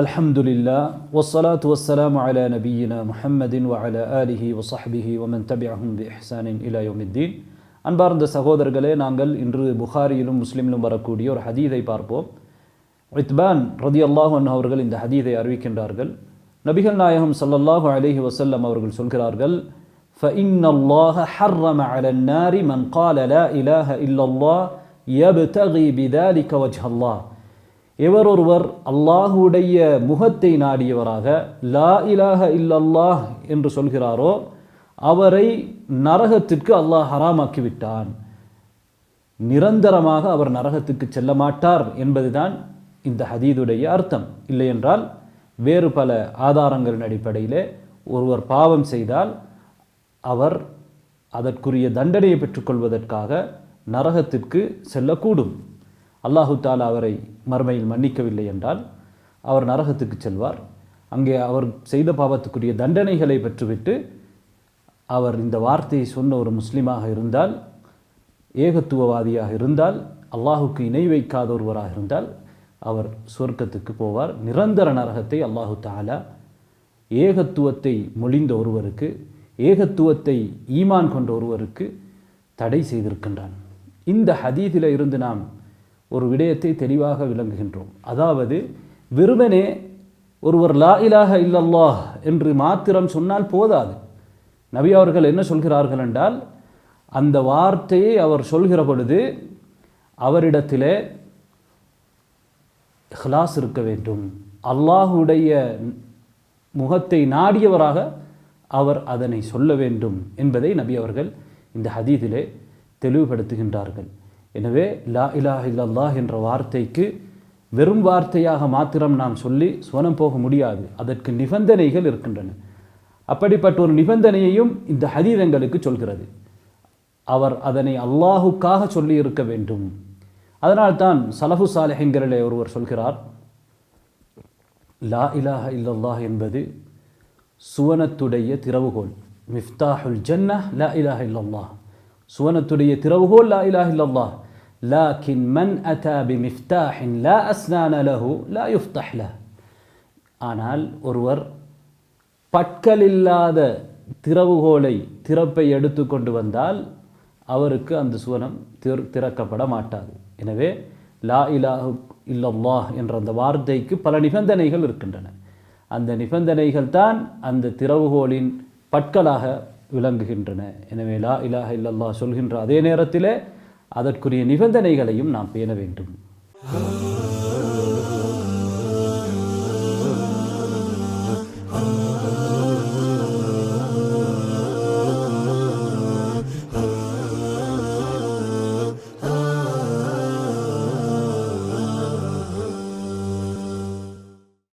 الحمد لله والصلاة والسلام على نبينا محمد وعلى آله وصحبه ومن تبعهم بإحسان إلى يوم الدين. அன்பார்ந்த சகோதரர்களே, நாங்கள் இன்று புகாரியிலும் முஸ்லிமிலும் வரக்கூடிய ஒரு ஹதீதை பார்ப்போம். இத்பான் ரதியல்லாஹு அன்ஹு அவர்கள் இந்த ஹதீதை அறிவிக்கின்றார்கள். நபிகள் நாயகம் ஸல்லல்லாஹு அலைஹி வஸல்லம் அவர்கள் சொல்கிறார்கள், فَإِنَّ اللَّهَ حَرَّمَ عَلَى النَّارِ مَنْ قَالَ لَا إِلَهَ إِلَّا اللَّهُ يَبْتَغِي بِذَلِكَ وَجْهَ اللَّهِ. எவரொருவர் அல்லாஹுடைய முகத்தை நாடியவராக லா இலாஹ இல்லல்லாஹ் என்று சொல்கிறாரோ அவரை நரகத்திற்கு அல்லாஹ் ஹராமாக்கி விட்டான். நிரந்தரமாக அவர் நரகத்துக்கு செல்ல மாட்டார் என்பதுதான் இந்த ஹதீதுடைய அர்த்தம். இல்லை என்றால் வேறு பல ஆதாரங்களின் அடிப்படையிலே ஒருவர் பாவம் செய்தால் அவர் அதற்குரிய தண்டனையை பெற்றுக்கொள்வதற்காக நரகத்திற்கு செல்லக்கூடும். அல்லாஹு தாலா அவரை மறுமையில் மன்னிக்கவில்லை என்றால் அவர் நரகத்துக்கு செல்வார். அங்கே அவர் செய்த பாவத்துக்குரிய தண்டனைகளை பெற்றுவிட்டு அவர் இந்த வார்த்தையை சொன்ன ஒரு முஸ்லீமாக இருந்தால், ஏகத்துவவாதியாக இருந்தால், அல்லாஹுக்கு இணை வைக்காத ஒருவராக இருந்தால் அவர் சொர்க்கத்துக்கு போவார். நிரந்தர நரகத்தை அல்லாஹு தாலா ஏகத்துவத்தை மொழிந்த ஒருவருக்கு, ஏகத்துவத்தை ஈமான் கொண்ட ஒருவருக்கு தடை செய்திருக்கின்றான். இந்த ஹதீஸில் இருந்து நாம் ஒரு விடயத்தை தெளிவாக விளங்குகின்றோம். அதாவது வெறுமனே ஒருவர் லா இலாஹ இல்லல்லாஹ் என்று மாத்திரம் சொன்னால் போதாது. நபி அவர்கள் என்ன சொல்கிறார்கள் என்றால், அந்த வார்த்தையை அவர் சொல்கிற பொழுது அவரிடத்திலே இஹ்லாஸ் இருக்க வேண்டும். அல்லாஹுடைய முகத்தை நாடியவராக அவர் அதனை சொல்ல வேண்டும் என்பதை நபி அவர்கள் இந்த ஹதீஸிலே தெளிவுபடுத்துகின்றார்கள். எனவே லா இலாஹ இல்லல்லாஹ் என்ற வார்த்தைக்கு வெறும் வார்த்தையாக மாத்திரம் நாம் சொல்லி சுவனம் போக முடியாது. அதற்கு நிபந்தனைகள் இருக்கின்றன. அப்படிப்பட்ட ஒரு நிபந்தனையையும் இந்த ஹதீஸ் எங்களுக்கு சொல்கிறது. அவர் அதனை அல்லாஹுக்காக சொல்லி இருக்க வேண்டும். அதனால்தான் சலஃபு சாலிஹீன்களிலே ஒருவர் சொல்கிறார், லா இலாஹ இல்லல்லாஹ் என்பது சுவனத்துடைய திறவுகோல். மிஃப்தாஹுல் ஜன்னah லா இலாஹ இல்லல்லாஹ். சுவனத்துடைய திறவுகோல் லா இலாஹ இல்லல்லாஹ். லாக்கின் மன் அத்தா பிமிஃப்தாஹின் லா அஸ்னான லஹு லா யுஃப்தஹ் லஹ். ஆனால் ஒருவர் பற்கள் இல்லாத திறவுகோலை, திறப்பை எடுத்து கொண்டு வந்தால் அவருக்கு அந்த சுவனம் திறக்கப்பட மாட்டாது. எனவே லா இலாஹ இல்லல்லாஹ் என்ற அந்த வார்த்தைக்கு பல நிபந்தனைகள் இருக்கின்றன. அந்த நிபந்தனைகள் தான் அந்த திறவுகோலின் பற்களாக விளங்குகின்றன. எனவே லா இலாஹ இல்லல்லாஹ் சொல்கின்ற அதே நேரத்திலே அதற்குரிய நிபந்தனைகளையும் நாம் பேண வேண்டும்.